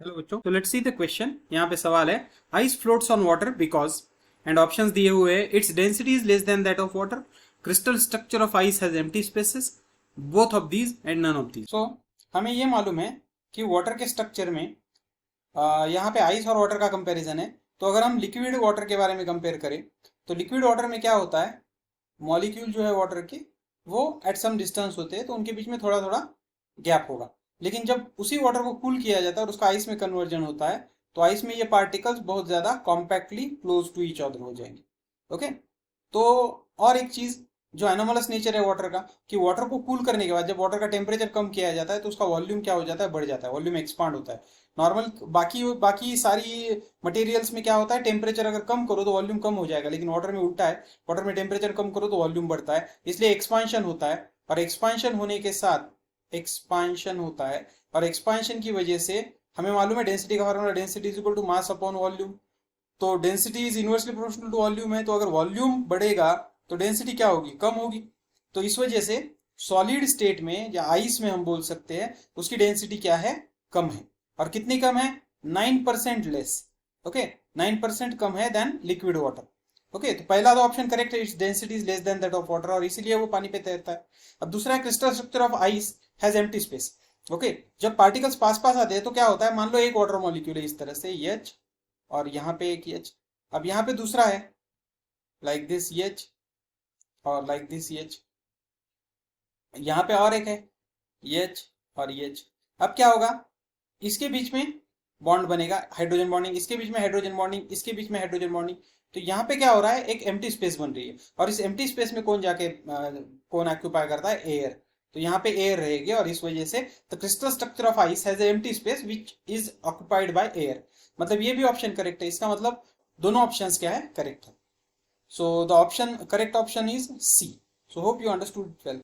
Hello बच्चों, तो let's see the question. यहाँ पे सवाल है, ice floats on water because, and options दिए हुए हैं, it's density is less than that of water, crystal structure of ice has empty spaces, both of these and none of these. So हमें ये मालूम है कि वाटर के structure में यहाँ पे आइस और वाटर का कंपैरिजन है। तो अगर हम लिक्विड वाटर के बारे में कंपेयर करें तो लिक्विड वाटर में क्या होता है, मॉलिक्यूल जो है वाटर के वो एट सम डिस्टेंस होते हैं, तो उनके बीच में थोड़ा थोड़ा गैप होगा। लेकिन जब उसी वाटर को कूल किया जाता है और उसका आइस में कन्वर्जन होता है तो आइस में ये पार्टिकल्स बहुत ज्यादा compactly close to each other हो जाएंगे। ओके। तो और एक चीज जो एनोमलस नेचर है वाटर का, कि वाटर को कूल करने के बाद जब वाटर का टेम्परेचर कम किया जाता है तो उसका वॉल्यूम क्या हो जाता है, बढ़ जाता है, वॉल्यूम एक्सपांड होता है। नॉर्मल बाकी बाकी सारी मटेरियल्स में क्या होता है, टेम्परेचर अगर कम करो तो वॉल्यूम कम हो जाएगा, लेकिन वाटर में उल्टा है, वाटर में टेम्परेचर कम करो तो वॉल्यूम बढ़ता है, इसलिए एक्सपांशन होता है। और एक्सपांशन होने के साथ एक्सपांशन होता है और एक्सपांशन की वजह से हमें मालूम है डेंसिटी का formula, density is equal to mass upon volume. तो density is inversely proportional to volume है, तो अगर वॉल्यूम बढ़ेगा तो डेंसिटी क्या होगी, कम होगी। तो इस वजह से सॉलिड स्टेट में या आइस में हम बोल सकते हैं उसकी डेंसिटी क्या है, कम है। और कितनी कम है, 9% लेस। ओके, 9% कम है देन लिक्विड वाटर। ओके, तो पहला तो ऑप्शन करेक्ट है, it's density is less than that of water, और इसीलिए वो पानी पे तैरता है। अब दूसरा है, crystal structure of ice has empty space. Okay, जब पार्टिकल्स पास पास आते हैं तो क्या होता है, मान लो एक वाटर मॉलिक्यूल है इस तरह से H, और यहाँ पे एक H, अब यहाँ पे दूसरा है लाइक दिस H, और लाइक दिस H, यहाँ पे और एक है H और H। अब क्या होगा, इसके बीच में बॉन्ड बनेगा, हाइड्रोजन बॉन्डिंग, इसके बीच में हाइड्रोजन बॉन्डिंग, इसके बीच में हाइड्रोजन बॉन्डिंग। तो यहाँ पे क्या हो रहा है, एक एम्प्टी स्पेस बन रही है, और इस एम्प्टी स्पेस में कौन जाके कौन ऑक्यूपाई करता है, एयर। तो यहाँ पे एयर रहेगी, और इस वजह से the crystal structure of ice has empty space which is occupied by air. मतलब ये भी ऑप्शन करेक्ट है, इसका मतलब दोनों ऑप्शंस क्या है, करेक्ट है। So the option, correct option is C. So hope you understood well.